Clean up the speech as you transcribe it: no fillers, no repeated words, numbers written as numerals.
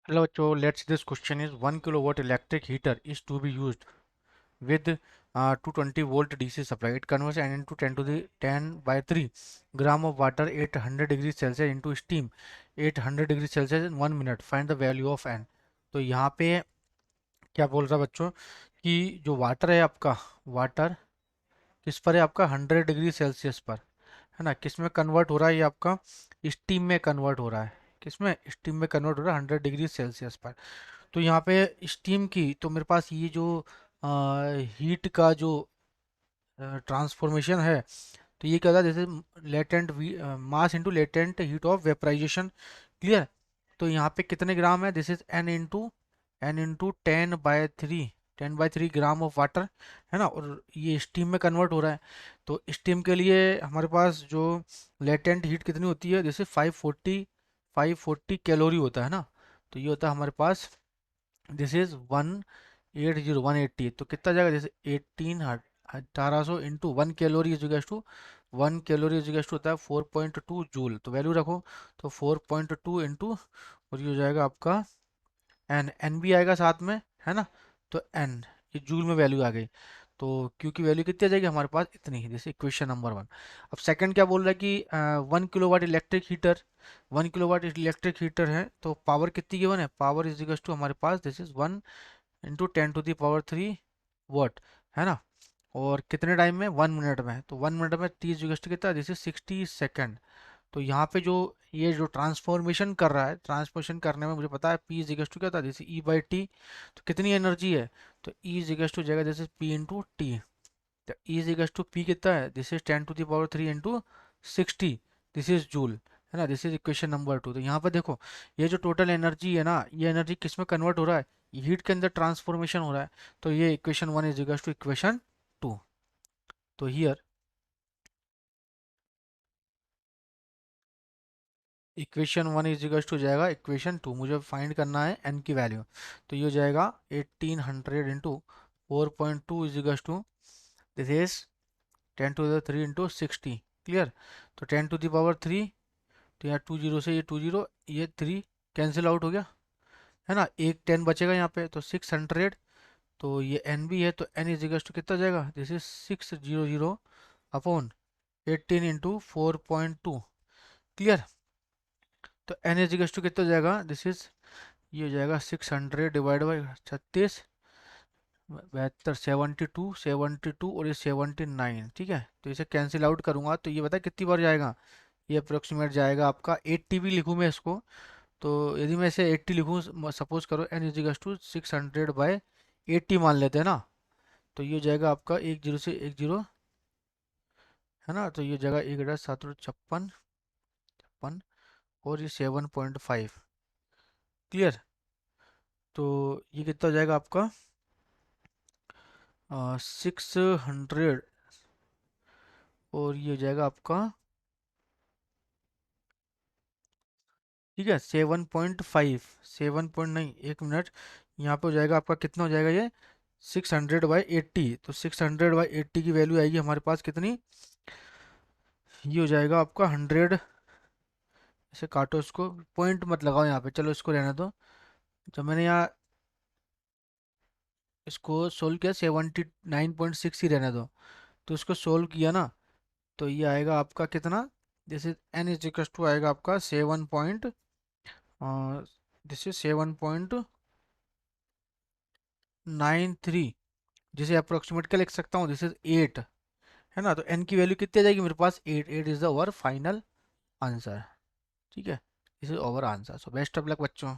Hello, so let's this question is 1 kilowatt electric heater is to be used with 220 volt DC supply. It converts N into 10 to the 10 by 3 gram of water 800 degrees Celsius into steam 800 degrees Celsius in 1 minute. Find the value of N. तो यहाँ पे क्या बोल रहा है बच्चों कि जो वाटर है आपका वाटर किस पर है आपका 100 डिग्री सेल्सियस पर है ना। किस में कन्वर्ट हो रहा है ये आपका स्टीम में कन्वर्ट हो रहा है। किस में स्टीम में कन्वर्ट हो रहा है 100 डिग्री सेल्सियस पर। तो यहाँ पे स्टीम की तो मेरे पास ये जो हीट का जो ट्रांसफॉर्मेशन है तो ये क्या होता है जैसे latent mass into latent heat of vaporization. Clear. तो यहाँ पे कितने ग्राम है this is N into 10/3 gram of water है ना। और ये स्टीम में कन्वर्ट हो रहा है। तो स्टीम के लिए हमारे पास जो लेटेंट हीट कितनी होती है जैसे 540 कैलोरी होता है ना। तो ये होता है हमारे पास दिस इज 180 तो कितना जाएगा जैसे 1800 into 1 calorie is 1 calorie is होता है 4.2 जूल। तो वैल्यू रखो तो 4.2 इंटू और ये हो जाएगा आपका एन भी आएगा साथ में है ना। तो एन ये जूल में वैल्यू आ गई। तो क्यू की वैल्यू कितनी आ जाएगी हमारे पास इतनी ही। जैसे इक्वेशन नंबर 1। अब सेकंड क्या बोल रहा है कि 1 kilowatt electric heater 1 kilowatt electric heater है तो पावर कितनी गिवन है। पावर इज टू हमारे पास this is 1 into 10 to the power 3 watt है ना। और कितने टाइम में 1 मिनट में। तो 1 मिनट में 30 कितना दिस इज 60 सेकेंड। तो यहाँ पे जो ये जो ट्रांसफॉर्मेशन कर रहा है ट्रांसफॉर्मेशन करने में मुझे पता है पी इजिगस टू क्या था जैसे E/T। तो कितनी एनर्जी है तो E इजिगस टू जाएगा जैसे पी इंटू टी। तो E इजिगस टू पी कितना है this is 10 to the power 3 into 60 this is joule है ना। This is equation number 2। तो यहाँ पर देखो ये जो टोटल एनर्जी है ना ये एनर्जी किस में कन्वर्ट हो रहा है हीट के अंदर ट्रांसफॉर्मेशन हो रहा है। तो ये इक्वेशन 1 इजिगस टू इक्वेशन 2। तो हियर इक्वेशन 1 इजिकल्स टू जाएगा इक्वेशन 2। मुझे फाइंड करना है एन की वैल्यू। तो ये हो जाएगा 1800 into 4.2 equals to this is 10 to the 3 into 60। Clear. तो 10 टू द पावर 3 तो यहाँ 2 जीरो से ये 2 जीरो ये 3 कैंसिल आउट हो गया है ना। एक 10 बचेगा यहाँ पे तो 600। तो ये एन भी है तो एन इजिकल्स टू कितना जाएगा this is 600 upon 18 into 4.2। Clear. तो एन इजिकल्स टू कितना जाएगा दिस इज ये हो जाएगा 600 डिवाइड बाई 36 72 72 और ये 79। ठीक है। तो इसे कैंसिल आउट करूंगा तो ये बता कितनी बार जाएगा ये अप्रोक्सीमेट जाएगा आपका 80 भी लिखूँ मैं इसको। तो यदि मैं इसे 80 लिखूँ सपोज करो एन इजिकल्स टू 600/80 मान लेते हैं ना। तो ये हो जाएगा आपका 1 0 से 1 0 है ना। तो ये जगह 1 7 छप्पन और ये 7.5। क्लियर। तो ये कितना हो जाएगा आपका 600 और ये हो जाएगा आपका ठीक है 7.5 7 नहीं 1 मिनट यहाँ पे हो जाएगा आपका कितना हो जाएगा ये 600/80। तो 600/80 की वैल्यू आएगी हमारे पास कितनी ये हो जाएगा आपका 100। ऐसे काटो इसको पॉइंट मत लगाओ यहाँ पे चलो इसको रहने दो। जब मैंने यहाँ इसको सोल्व किया 79.6 ही रहने दो। तो इसको सोल्व किया ना तो ये आएगा आपका कितना जैसे एन इज इक्वल टू आएगा आपका 7 दिस इज 7.93 जिसे अप्रोक्सीमेट क्या लिख सकता हूँ दिस इज 8 है ना। तो एन की वैल्यू कितनी आ जाएगी मेरे पास 8 8 is the our final answer. ठीक है। This is our answer. So best of luck बच्चों।